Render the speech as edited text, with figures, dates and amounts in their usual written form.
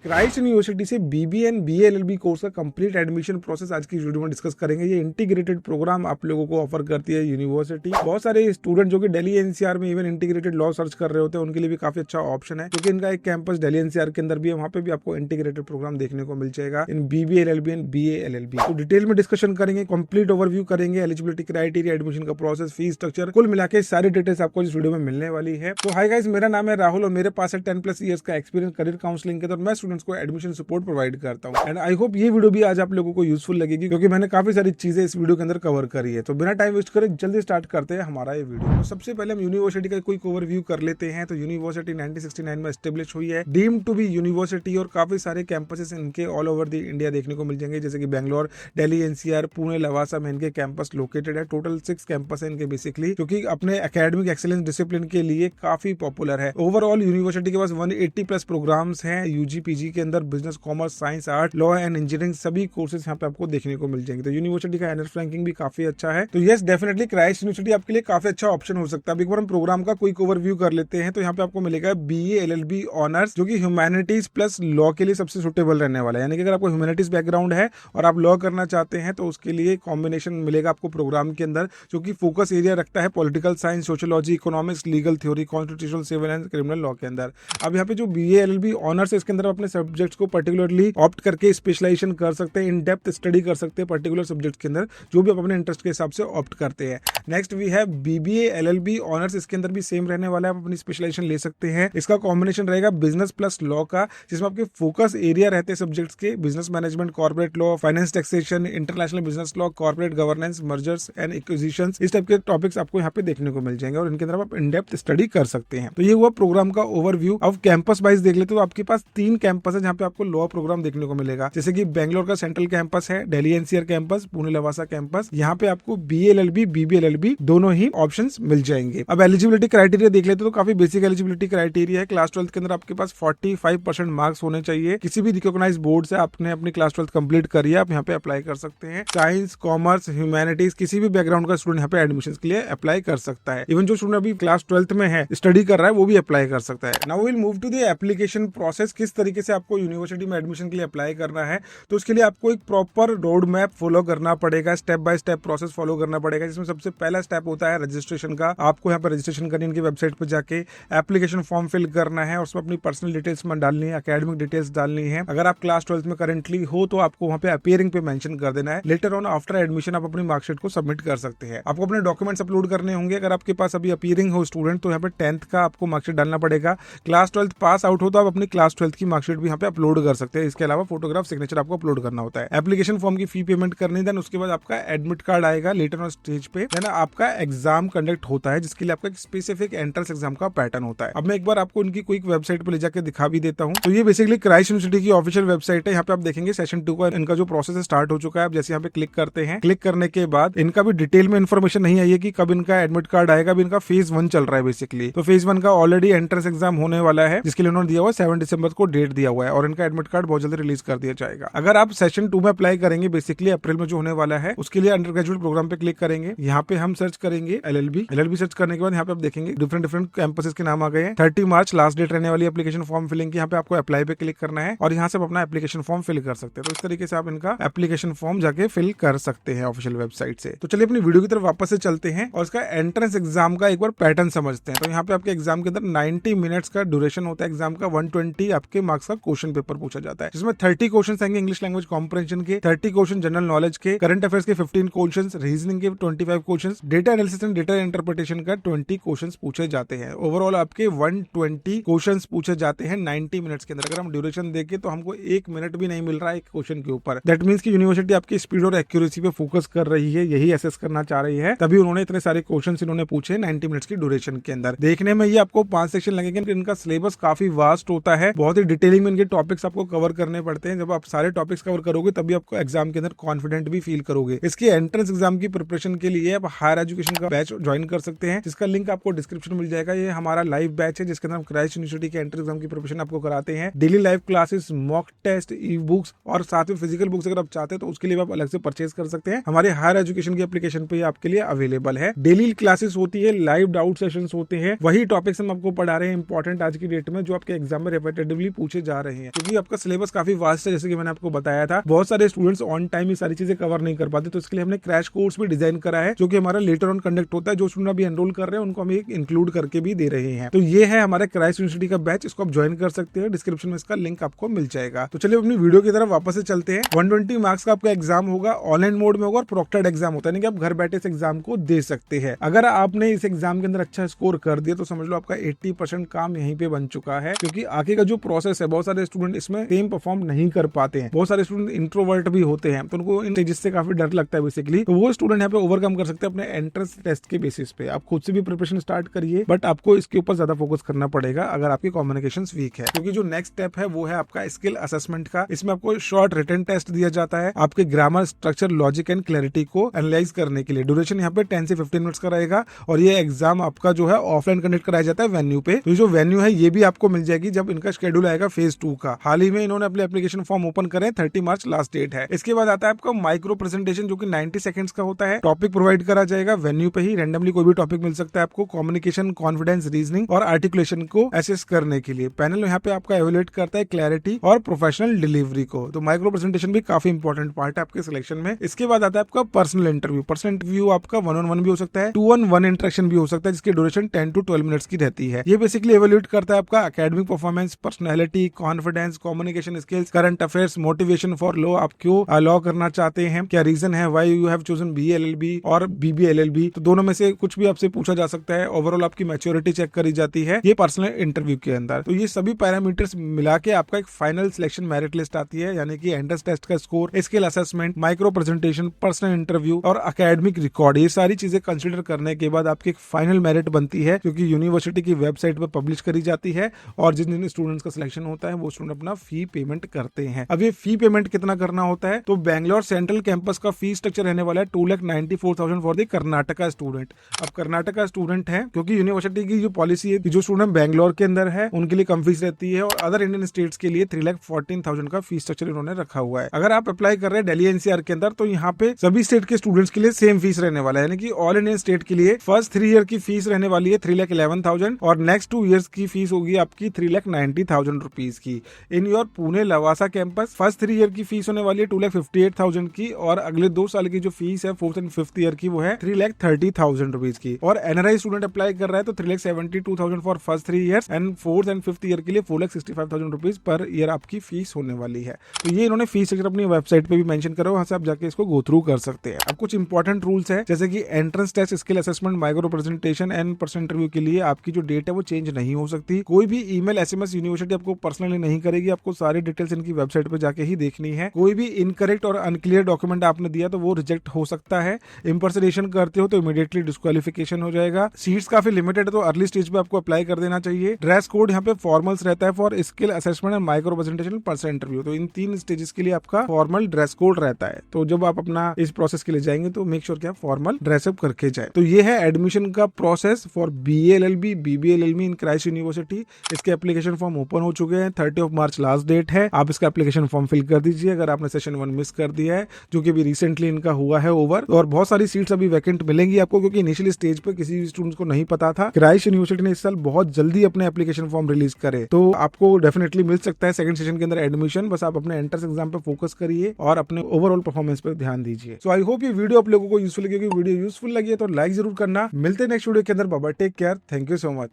Christ university से BBA and BA LLB course का complete admission process आज की वीडियो में डिस्कस करेंगे। ये इंटीग्रेटेड प्रोग्राम आप लोगों को ऑफर करती है यूनिवर्सिटी। बहुत सारे स्टूडेंट जो कि दिल्ली एनसीआर में इवन इंटीग्रेटेड लॉ सर्च कर रहे होते हैं, उनके लिए भी काफी अच्छा ऑप्शन है, क्योंकि इनका एक कैंपस दिल्ली एनसीआर के अंदर भी है। वहाँ पे भी आपको इंटीग्रेटेड प्रोग्राम देखने को मिल जाएगा in BBA LLB and BA LLB. तो डिटेल में डिस्कशन करेंगे, कंप्लीट ओवरव्यू करेंगे, एलिजिबिलिटी क्राइटेरिया, एडमिशन का प्रोसेस, फीस स्ट्रक्चर, कुल मिला के सारी डिटेल्स आपको इस वीडियो में मिलने वाली है। तो हाय गाइस, मेरा नाम है राहुल और मेरे पास है 10+ ईयर्स का एक्सपीरियंस करियर काउंसलिंग के। तो मैं स्टूडेंट्स को एडमिशन सपोर्ट प्रोवाइड करता हूं एंड आई होप ये वीडियो भी आज आप लोगों को यूजफुल लगेगी, क्योंकि मैंने काफी सारी चीजें इस वीडियो के अंदर कवर करी है। तो बिना टाइम वेस्ट करे जल्दी स्टार्ट करते हैं हमारा ये वीडियो। तो सबसे पहले हम यूनिवर्सिटी का कोई ओवरव्यू कर लेते हैं। तो यूनिवर्सिटी 1969 में एस्टेब्लिश हुई है, डीम्ड टू बी यूनिवर्सिटी, और काफी सारे कैंपसेस इनके ऑल ओवर द इंडिया देखने को मिल जाएंगे, जैसे कि बैंगलोर, दिल्ली एनसीआर, पुणे, लवासा में इनके कैंपस लोकेटेड है। टोटल 6 कैंपस है इनके बेसिकली, जो कि अपने एकेडमिक एक्सीलेंस डिसिप्लिन के लिए काफी पॉपुलर है। ओवरऑल यूनिवर्सिटी के पास 180+ प्रोग्राम्स हैं यूजी पीजी के अंदर। Business, commerce, science, art, law and engineering सभी कोर्सेज यहाँ पे आपको देखने को मिल जाएंगे। तो यूनिवर्सिटी का एनएस रैंकिंग भी काफी अच्छा है। तो यस, डेफिनेटली क्राइस्ट यूनिवर्सिटी आपके लिए काफी अच्छा ऑप्शन हो सकता है। अब एक बार हम प्रोग्राम का क्विक ओवरव्यू कर लेते हैं। तो यहाँ पे आपको मिलेगा बीए एलएलबी ऑनर्स, जो कि ह्यूमैनिटीज प्लस लॉ के लिए सबसे सुटेबल रहने वाला है। यानी कि अगर आपको ह्यूमैनिटीज बैकग्राउंड है और आप लॉ करना चाहते हैं तो उसके लिए कॉम्बिनेशन मिलेगा आपको प्रोग्राम के अंदर, जो कि फोकस एरिया रखता है political science, sociology, economics, legal theory, constitutional, civil and criminal law के अंदर। अब यहाँ पे जो बीए एलएलबी ऑनर्स है, इसके अंदर अपने सब्जेक्ट्स को पर्टिकुलरली ऑप्ट करके स्पेशलाइजेशन कर सकते हैं, इन डेप्थ स्टडी कर सकते हैं पर्टिकुलर सब्जेक्ट के अंदर, जो भी आप अपने इंटरेस्ट के हिसाब से ऑप्ट करते हैं। नेक्स्ट वी है बीबीए एलएलबी ऑनर्स। इसके अंदर भी सेम रहने वाला है, आप अपनी स्पेशलाइजेशन ले सकते हैं। इसका कॉम्बिनेशन रहेगा बिजनेस प्लस लॉ का, जिसमें आपके फोकस एरिया रहते हैं सब्जेक्ट्स के business management, corporate law, finance, taxation, international business law, corporate governance, mergers and acquisitions. इस टाइप के टॉपिक्स आपको यहाँ पे देखने को मिल जाएंगे और इनके अंदर आप इन डेप्थ स्टडी कर सकते हैं। तो ये हुआ प्रोग्राम का ओवरव्यू। अब कैंपस वाइज देख लेते तो आपके पास 3 कैंपस है जहाँ पे आपको लॉ प्रोग्राम देखने को मिलेगा, जैसे कि बैंगलोर का सेंट्रल कैंपस है, Delhi NCR campus, Pune Lavasa campus. यहाँ पे आपको बीएलएलबी, बीबीएलएलबी दोनों ही ऑप्शंस मिल जाएंगे। अब एलिजिबिलिटी क्राइटेरिया देख लेते तो काफी बेसिक एलिजिबिलिटी क्राइटेरिया है। क्लास 12 के अंदर आपके पास 45% मार्क्स होने चाहिए। किसी भी रिकॉग्नाइज बोर्ड से आपने अपनी क्लास 12 कंप्लीट करी है, आप यहाँ पे अप्लाई कर सकते हैं। साइंस, कॉमर्स, ह्यूमैनिटीज, किसी भी बैकग्राउंड का स्टूडेंट यहाँ पे एडमिशन के लिए अप्लाई कर सकता है। इवन जो स्टूडेंट अभी क्लास 12th में है, स्टडी कर रहा है, वो भी अप्लाई कर सकता है। Now will move to the application process. किस तरीके से आपको यूनिवर्सिटी में एडमिशन के लिए अप्लाई करना है, तो उसके लिए आपको एक प्रॉपर रोड मैप फॉलो करना पड़ेगा, step by step process follow करना पड़ेगा, जिसमें सबसे पहला स्टेप होता है रजिस्ट्रेशन का। आपको यहाँ पर रजिस्ट्रेशन करनी, इनकी वेबसाइट पर जाके एप्लीकेशन फॉर्म फिल करना है और उसमें अपनी पर्सनल डिटेल्स में डालनी है, एकेडमिक डिटेल्स डालनी है। अगर आप क्लास 12th में करंटली हो तो आपको वहाँ पे अपीयरिंग पे मेंशन कर देना है। लेटर ऑन आफ्टर एडमिशन आप अपनी मार्कशीट को सबमिट कर सकते हैं। आपको अपने डॉक्यूमेंट्स अपलोड करने होंगे। अगर आपके पास अभी अपीयरिंग हो स्टूडेंट, तो यहाँ पे 10th का आपको मार्कशीट डालना पड़ेगा। क्लास 12th पास आउट हो तो आप अपनी क्लास 12th की मार्कशीट भी यहाँ पे अपलोड कर सकते हैं। इसके अलावा फोटोग्राफ, सिग्नेचर आपको अपलोड करना होता है। एप्लीकेशन फॉर्म की फी पेमेंट करनी, देन उसके बाद आपका एडमिट कार्ड आएगा लेटर ऑन स्टेज पे। देन आपका एग्जाम कंडक्ट होता है, जिसके लिए आपका स्पेसिफिक एंट्रेंस एग्जाम का पैटर्न होता है। अब मैं एक बार आपको उनकी क्विक वेबसाइट पे ले जाकर दिखा भी देता हूँ। तो ये बेसिकली क्राइस्ट यूनिवर्सिटी की ऑफिशियल वेबसाइट है। यहाँ पे आप देखेंगे सेशन 2 का इनका जो प्रोसेस है स्टार्ट हो चुका है। आप जैसे यहाँ पे क्लिक करते हैं, क्लिक करने के बाद इनका भी डिटेल में इन्फॉर्मेशन नहीं आई है कि कब इनका एडमिट कार्ड आएगा। अभी इनका फेज 1 चल रहा है बेसिकली। तो फेज 1 का ऑलरेडी एंट्रेंस एग्जाम होने वाला है, जिसके लिए उन्होंने दिया हुआ 7 दिसंबर को डेट दिया हुआ है, और इनका एडमिट कार्ड बहुत जल्दी रिलीज कर दिया जाएगा। अगर आप सेशन 2 में अप्लाई करेंगे, बेसिकली अप्रैल में जो होने वाला है, उसके लिए अंडर ग्रेजुएट प्रोग्राम पे क्लिक करेंगे। यहाँ पे हम सर्च करेंगे एलएलबी सर्च करने के बाद यहाँ पे आप देखेंगे डिफरेंट कैंपसेस के नाम आ गए हैं। 30 मार्च लास्ट डेट रहने वाली एप्लीकेशन फॉर्म फिलिंग की। यहाँ पे आपको अप्लाई पे क्लिक करना है और यहाँ से आप अपना एप्लीकेशन फॉर्म फिल कर सकते हैं। तो इस तरीके से आप इनका एप्लीकेशन फॉर्म जाके फिल कर सकते हैं ऑफिशियल वेबसाइट से। तो चलिए अपनी वीडियो की तरफ वापस से चलते हैं और इसका एंट्रेंस एग्जाम का एक बार पैटर्न समझते हैं। तो यहाँ पे आपके एग्जाम के अंदर 90 मिनट्स का ड्यूरेशन होता है एग्जाम का। 120 आपके मार्क्स का क्वेश्चन पेपर पूछा जाता है, जिसमें 30 क्वेश्चन आएंगे इंग्लिश लैंग्वेज कॉम्प्रिहेंशन के, 30 क्वेश्चन जनरल नॉलेज के, करंट अफेयर्स के 15 क्वेश्चन, रीजनिंग के 25 question, data analysis and data interpretation का 20 क्वेश्चन पूछे जाते हैं। ओवरऑल आपके 120 क्वेश्चन पूछे जाते हैं 90 मिनट्स के अंदर। अगर हम ड्यूरेशन देखें तो हमको 1 मिनट भी नहीं मिल रहा है एक क्वेश्चन के ऊपर। दैट मींस की यूनिवर्सिटी आपकी स्पीड और एक्यूरेसी पे फोकस कर रही है, यही एसेस करना चाह रही है, तभी उन्होंने इतने सारे क्वेश्चन इन्होंने पूछे 90 मिनट्स की ड्यूरेशन के अंदर। देखने में ये आपको 5 सेक्शन लगेंगे। इनका सिलेबस काफी वास्ट होता है, बहुत ही डिटेलिंग में इनके टॉपिक्स आपको कवर करने पड़ते हैं। जब आप सारे टॉपिक्स कवर करोगे तभी आपको एग्जाम के अंदर कॉन्फिडेंट भी फील करोगे। इसके एंट्रेंस एग्जाम की प्रिपरेशन के लिए आप हायर एजुकेशन का बैच ज्वाइन कर सकते हैं, जिसका लिंक आपको डिस्क्रिप्शन मिल जाएगा। ये हमारा लाइव बैच है, जिसके अंदर हम क्राइस्ट यूनिवर्सिटी के एंट्रेंस एग्जाम की प्रिपरेशन आपको कराते हैं। Daily live classes, mock test, e books और साथ में फिजिकल बुक्स अगर आप चाहते हैं तो उसके लिए आप अलग से परचेज कर सकते हैं। हमारे हायर एजुकेशन की एप्लीकेशन पे आपके लिए अवेलेबल है। डेली क्लासेस होती है, लाइव डाउट सेशंस होते हैं, वही टॉपिक्स हम आपको पढ़ा रहे हैं इंपॉर्टेंट आज की डेट में, जो आपके एग्जाम में रिपीटेटिवली पूछे जा रहे हैं, क्योंकि आपका सिलेबस काफी वास्ट है। जैसे कि मैंने आपको बताया था, बहुत सारे स्टूडेंट्स ऑन टाइम ये सारी चीजें कवर नहीं कर पाते, तो इसके लिए हमने क्रैश कोर्स भी डिजाइन करा है, जो कि हमारा लेटर ऑन कंडक्ट होता है। जो स्टूडेंट अभी एनरोल कर रहे हैं उनको हम एक इंक्लूड करके भी दे रहे हैं। तो ये है हमारे क्राइस्ट यूनिवर्सिटी का बैच, इसको आप ज्वाइन कर सकते हैं, डिस्क्रिप्शन में इसका लिंक आपको मिल जाएगा। तो चलिए अपनी वीडियो की तरफ वापस से चलते हैं। 120 मार्क्स का आपका एग्जाम होगा, ऑनलाइन मोड में होगा और प्रोक्टर्ड एग्जाम होता है, यानी कि आप घर बैठे इस एग्जाम को दे सकते हैं। अगर आपने इस एग्जाम के अंदर अच्छा स्कोर कर दिया तो समझ लो आपका 80% काम यहीं पे बन चुका है, क्योंकि आगे का जो प्रोसेस है, बहुत सारे स्टूडेंट इसमें सेम परफॉर्म नहीं कर पाते हैं। बहुत सारे स्टूडेंट इंट्रोवर्ट भी होते हैं, तो उनको इन स्टेजेस से काफी डर लगता है बेसिकली। तो वो स्टूडेंट यहाँ पे ओवरकम कर सकते हैं अपने एंट्रेंस टेस्ट के बेसिस पे। आप खुद से भी प्रिपरेशन स्टार्ट करिए, बट आपको इसके ऊपर ज्यादा फोकस करना पड़ेगा अगर आपकी कम्युनिकेशन वीक है, क्योंकि जो नेक्स्ट स्टेप है वो है आपका स्किल असेसमेंट का। इसमें आपको शॉर्ट रिटन टेस्ट दिया जाता है आपके grammar, structure, logic and clarity को एनालाइज करने के लिए। ड्यूरेशन यहाँ पे 10 से 15 मिनट्स का रहेगा और ये एग्जाम आपका जो है ऑफलाइन कंडक्ट कराया जाता है वेन्यू पे। तो जो वेन्यू है ये भी आपको मिल जाएगी जब इनका शेड्यूल आएगा फेज 2 का। हाल ही में इन्होंने अपने एप्लीकेशन फॉर्म ओपन करे, 30 मार्च लास्ट डेट है। इसके बाद आता है आपका माइक्रो प्रेजेंटेशन, जो कि 90 सेकंड्स का होता है। टॉपिक प्रोवाइड करा जाएगा वेन्यू पे ही, रैंडमली कोई भी टॉपिक मिल सकता है आपको, कम्युनिकेशन, कॉन्फिडेंस, रीजनिंग और आर्टिकुलेशन को असेस करने के लिए। पैनल यहाँ पे आपका एवेल्युएट करता है क्लैरिटी और प्रोफेशनल डिलीवरी को। तो माइक्रो प्रेजेंटेशन भी काफी इंपॉर्टेंट पार्ट है आपके सिलेक्शन में। इसके बाद आता है आपका पर्सनल इंटरव्यू। पर्सनल इंटरव्यू आपका 1-on-1 भी हो सकता है, 2-on-1 इंटरेक्शन भी हो सकता है, जिसकी ड्यूरेशन 10 to 12 मिनट्स की रहती है। ये बेसिकली एवेल्युएट करता है आपका academic performance, personality, confidence, communication skills, current affairs, motivation for law. आप क्यों लॉ करना चाहते हैं, क्या रीजन है, why you have chosen BA LLB और BB LLB। तो दोनों में से कुछ भी आपसे पूछा जा सकता है। ओवरऑल आपकी मैच्योरिटी चेक करी जाती है ये पर्सनल इंटरव्यू के अंदर। तो ये सभी पैरामीटर्स मिला के आपका एक फाइनल सिलेक्शन मेरिट लिस्ट आती है, यानी कि एंट्रेंस टेस्ट का score, skill assessment, micro presentation, personal interview और एकेडमिक रिकॉर्ड। ये सारी चीजें कंसीडर करने के बाद आपकी एक फाइनल मेरिट बनती है, क्योंकि यूनिवर्सिटी की वेबसाइट पर पब्लिश करी जाती है। और जिन जिन स्टूडेंट्स का सिलेक्शन होता है वो स्टूडेंट अपना फी पेमेंट करते हैं। अब ये फी पेमेंट कितना करना होता है, तो बैंगलोर सेंट्रल कैंपस का फी स्ट्रक्चर रहने वाला है 2,94,000 फॉर द कर्नाटका स्टूडेंट। अब कर्नाटका स्टूडेंट है, क्योंकि यूनिवर्सिटी की जो पॉलिसी है कि जो स्टूडेंट बैंगलोर के अंदर है उनके लिए कम फीस रहती है, और अदर इंडियन स्टेट्स के लिए 3,14,000 का फीस स्ट्रक्चर इन्होंने रखा हुआ है। अगर आप अप्लाई कर रहे हैं दिल्ली NCR के अंदर, तो यहाँ पे सभी स्टेट के स्टूडेंट्स के लिए सेम फीस रहने वाला है, यानी कि ऑल इंडियन स्टेट के लिए फर्स्ट 3 ईयर की फीस रहने वाली है 3,11,000 और नेक्स्ट 2 ईयर्स की फीस होगी आपकी 3,90,000 रुपीज की। In your Pune Lavasa campus first 3 year की फीस होने वाली है 2,58,000 की, और अगले 2 साल की जो फीस है 4th and 5th ईयर की वो है 3,30,000 रुपीज की। और NRI स्टूडेंट अप्लाई कर रहा है तो 3,72,000 for first 3 years and 4th and 5th year के लिए 4,65,000 रुपीज पर ईयर आपकी फीस होने वाली है। तो ये इन्होंने फीस स्ट्रक्चर अपनी वेबसाइट पे भी मेंशन करा, वहां से आप जाके इसको गो थ्रू कर सकते हैं। अब कुछ इंपॉर्टेंट रूल्स है, जैसे कि entrance test, skill assessment, micro presentation and personal interview के लिए आपकी जो डेट है वो चेंज नहीं हो सकती। कोई भी ईमेल SMS यूनिवर्सिटी आपको पर्सनली नहीं करेगी, आपको सारी डिटेल्स इनकी वेबसाइट पे जाके ही देखनी है। कोई भी इनकरेक्ट और अनक्लियर डॉक्यूमेंट आपने दिया तो वो रिजेक्ट हो सकता है। इंपर्सनेशन करते हो तो इमीडिएटली डिस्क्वालिफिकेशन हो जाएगा। सीट्स काफी लिमिटेड है, तो अर्ली स्टेज पे आपको अप्लाई कर देना चाहिए। ड्रेस कोड यहाँ पे फॉर्मल्स रहता है for skill assessment and micro presentation, personal interview. तो इन 3 स्टेजेस के लिए आपका फॉर्मल ड्रेस कोड रहता है। तो जब आप अपना इस प्रोसेस के लिए जाएंगे तो मेक श्योर कि आप फॉर्मल ड्रेसअप करके जाए। तो ये है एडमिशन का process for BA LLB, BB LLB in Christ university. इसके एप्लीकेशन फॉर्म ओपन हो चुके हैं, 30 मार्च लास्ट डेट है। आप इसका एप्लीकेशन फॉर्म फिल कर दीजिए अगर आपने सेशन 1 मिस कर दिया है, जो कि अभी रिसेंटली इनका हुआ है ओवर। और बहुत सारी सीट्स अभी वैकेंट मिलेंगी आपको, क्योंकि इनिशियली स्टेज पे किसी भी स्टूडेंट्स को नहीं पता था। क्राइस्ट यूनिवर्सिटी ने इस साल बहुत जल्दी अपने एप्लीकेशन फॉर्म रिलीज करे, तो आपको डेफिनेटली मिल सकता है सेकंड सेशन के अंदर एडमिशन। बस आप अपने एंट्रेंस एग्जाम पे फोकस करिए और अपने ओवरऑल परफॉर्मेंस पे ध्यान दीजिए। सो आई होप ये वीडियो आप लोगों को यूजफुल लगी। वीडियो यूजफुल लगी है तो लाइक जरूर करना। मिलते हैं नेक्स्ट वीडियो के अंदर। Bye bye, take care, thank you so much.